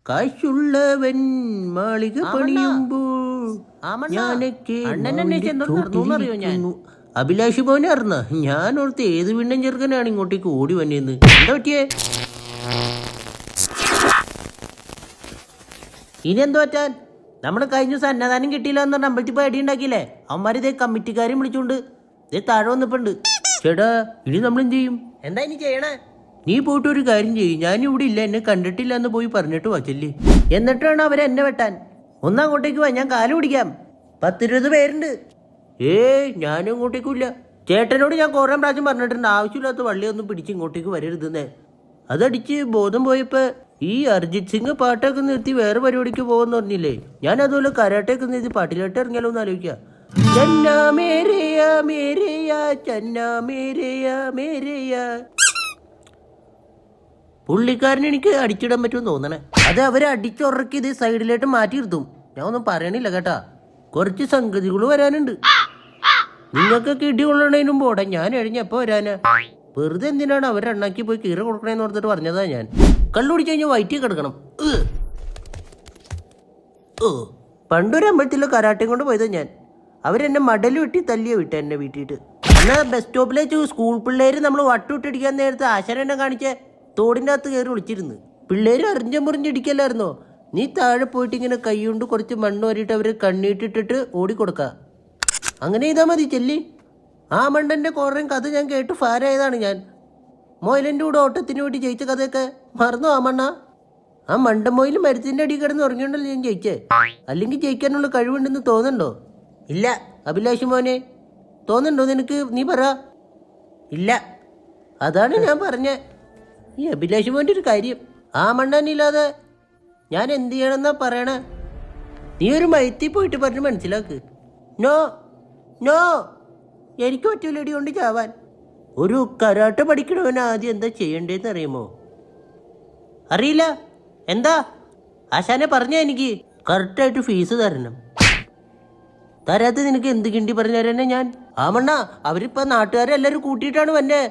കാശുള്ളവൻ മാളിക പണിയുമ്പോൾ ഞാനൊക്കെ അഭിലാഷ് മോനെ അറിഞ്ഞ ഞാൻ ഓർത്ത് ഏത് വീണ്ടും ചെറുക്കനാണ് ഇങ്ങോട്ടേക്ക് ഓടി വന്നേന്ന്. എന്താ പറ്റിയേ? ഇനി എന്ത് പറ്റാൻ? നമ്മള് കഴിഞ്ഞ ദിവസം അന്നദാനം കിട്ടിയില്ല എന്ന് പറഞ്ഞ അമ്പലത്തിൽ പോയി അടി ഉണ്ടാക്കിയില്ലേ? അവന്മാർ ഇതേ കമ്മിറ്റിക്കാരെയും വിളിച്ചോണ്ട് ഇതേ താഴെ വന്നിപ്പുണ്ട്. ചേട്ടാ ഇനി നമ്മളെന്ത് ചെയ്യും? എന്താ ഇനി ചെയ്യണേ? നീ പോയിട്ട് ഒരു കാര്യം ചെയ്യും. ഞാനിവിടെ ഇല്ല, എന്നെ കണ്ടിട്ടില്ല എന്ന് പോയി പറഞ്ഞിട്ട് വച്ചല്ലേ. എന്നിട്ട് വേണം അവരെ എന്നെ വെട്ടാൻ. ഒന്നങ്ങോട്ടേക്ക് വാ, ഞാൻ കാല് പിടിക്കാം. 10-20 പേരുണ്ട്. ഞാനും ഇങ്ങോട്ടേക്കില്ല. ചേട്ടനോട് ഞാൻ കുറേ പ്രാവശ്യം പറഞ്ഞിട്ടുണ്ട് ആവശ്യമില്ലാത്ത വള്ളിയൊന്നും പിടിച്ച് ഇങ്ങോട്ടേക്ക് വരരുതെന്നേ. അതടിച്ച് ബോധം പോയപ്പോ ഈ അർജിത് സിംഗ് പാട്ടൊക്കെ നിർത്തി വേറെ പരിപാടിക്ക് പോകുമെന്ന് പറഞ്ഞില്ലേ. ഞാൻ അതുപോലെ കരാട്ടയൊക്കെ നിർത്തി പാട്ടിലോട്ട് ഇറങ്ങിയാലോ എന്ന് ആലോചിക്കാം. ചന്നാ മേരയാ മേരയാ ചന്നാ മേരയാ മേരയാ. പുള്ളിക്കാരന് എനിക്ക് അടിച്ചിടാൻ പറ്റുമെന്ന് തോന്നണേ. അത് അവരെ അടിച്ചുറക്കി ഇത് സൈഡിലോട്ട് മാറ്റി നിർത്തും. ഞാൻ ഒന്നും പറയണില്ല കേട്ടാ, കുറച്ച് സംഗതികൾ വരാനുണ്ട്. നിങ്ങൾക്കൊക്കെ ഇടി കൊള്ളണതിന് മുമ്പ് ഓടാൻ ഞാൻ എഴുന്നപ്പോ വരാനാ. വെറുതെ എന്തിനാണ് അവരെണ്ണാക്കി പോയി കീറ കൊടുക്കണേന്ന് ഓർത്തിട്ട് പറഞ്ഞതാ ഞാൻ. കള്ളുപിടിച്ച് കഴിഞ്ഞാൽ വയറ്റിൽ കിടക്കണം. പണ്ടൊരു അമ്പലത്തിലെ കരാട്ടയും കൊണ്ട് പോയതാ ഞാൻ. അവരെന്നെ മടല് വെട്ടി തല്ലിയ വിട്ട എന്നെ വീട്ടിട്ട്. എന്നാൽ ബസ് സ്റ്റോപ്പിലേക്ക് സ്കൂൾ പിള്ളേര് നമ്മൾ വട്ടുവിട്ടിടിക്കാൻ നേരത്തെ ആശാൻ എന്നെ കാണിച്ച തോടിൻ്റെ അകത്ത് കയറി വിളിച്ചിരുന്നു. പിള്ളേര് അറിഞ്ഞിടിക്കല്ലായിരുന്നോ? നീ താഴെ പോയിട്ട് ഇങ്ങനെ കൈ കൊണ്ട് കുറച്ച് മണ്ണ് വരിയിട്ട് അവര് കണ്ണീട്ടിട്ടിട്ട് ഓടിക്കൊടുക്ക. അങ്ങനെ ചെയ്താൽ മതി ചെല്ലി. ആ മണ്ടന്റെ കോറയും കഥ ഞാൻ കേട്ട് ഫാരായതാണ് ഞാൻ. മൊയിലിൻ്റെ കൂടെ ഓട്ടത്തിന് വേണ്ടി ജയിച്ച കഥയൊക്കെ മറന്നോ? ആ മണ്ണ ആ മണ്ടൻ മൊയിൽ മരത്തിന്റെ അടി കിടന്ന് ഉറങ്ങിയോണ്ടല്ലോ ഞാൻ ജയിച്ചേ. അല്ലെങ്കിൽ ജയിക്കാനുള്ള കഴിവുണ്ടെന്ന് തോന്നുന്നുണ്ടോ? ഇല്ല. അഭിലാഷ് മോനെ തോന്നുന്നുണ്ടോ നിനക്ക്? നീ പറ. ഇല്ല. അതാണ് ഞാൻ പറഞ്ഞേ. ഈ അഭിലാഷ് മോൻ്റെ ഒരു കാര്യം. ആ മണ്ണനില്ലാതെ ഞാൻ എന്ത് ചെയ്യണമെന്നാ പറയണേ? നീ ഒരു മയത്തിൽ പോയിട്ട് പറഞ്ഞ് മനസ്സിലാക്ക്. നോ നോ, എനിക്ക് പറ്റൂല ഇടി കൊണ്ട് ചാവാൻ. ഒരു കരാട്ട പഠിക്കണവൻ ആദ്യം എന്താ ചെയ്യണ്ടേന്ന് അറിയുമോ? അറിയില്ല. എന്താ? ആശാനെ പറഞ്ഞ എനിക്ക് കറക്റ്റായിട്ട് ഫീസ് തരണം. തരാത്ത നിനക്ക് എന്ത് കിണ്ടി പറഞ്ഞു തരാനെ ഞാൻ? ആ മണ്ണ അവരിപ്പോ നാട്ടുകാരെ എല്ലാവരും കൂട്ടിയിട്ടാണ് വന്നെ.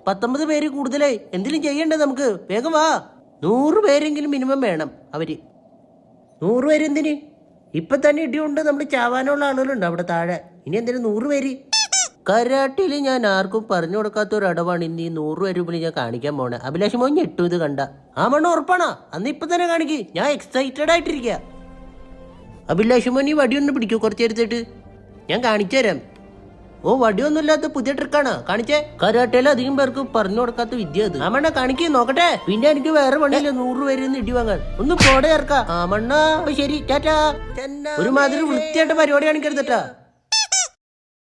19 പേര് കൂടുതലായി. എന്തെങ്കിലും ചെയ്യണ്ടേ നമുക്ക്? വേഗം വാ. 100 പേരെങ്കിലും മിനിമം വേണം. അവര് 100 പേരെന്തിന്? ഇപ്പൊ തന്നെ ഇടിയുണ്ട്. നമ്മൾ ചാവാനുള്ള ആളുകളുണ്ട് അവിടെ താഴെ. ഇനി എന്തിനും 100 പേര്? കരാട്ടിയിൽ ഞാൻ ആർക്കും പറഞ്ഞു കൊടുക്കാത്ത ഒരു അടവാണ് ഇനി 100 പേര് മുമ്പിൽ ഞാൻ കാണിക്കാൻ പോണേ. അഭിലാഷ് മോൻ ഞെട്ടു ഇത് കണ്ട. ആ മണ്ണ ഉറപ്പാണോ? അന്ന് ഇപ്പൊ തന്നെ കാണിക്ക്. ഞാൻ എക്സൈറ്റഡ് ആയിട്ടിരിക്കുക. അഭിലാഷ് മോൻ ഈ വടിയൊന്ന് പിടിക്കൂ കുറച്ച് നേരത്തേട്ട്. ഞാൻ കാണിച്ചു തരാം. ഓ, വടിയൊന്നുമില്ലാത്ത പുതിയ ട്രിക്കാണ് കാണിച്ചേ. കരാട്ടയിൽ അധികം പേർക്ക് പറഞ്ഞു കൊടുക്കാത്ത വിദ്യ അത്. ആ മണ്ണ കാണിക്ക് നോക്കട്ടെ. പിന്നെ എനിക്ക് വേറെ പണിയില്ല 100 പേര് ഇടി വാങ്ങാൻ. ഒന്ന് പോടെ ചേർക്കാം. ആ മണ്ണ ശരി, ടാറ്റാ. ഒരുമാതിരി വൃത്തിയായിട്ട് പരിപാടി കാണിക്കരുതട്ടാ.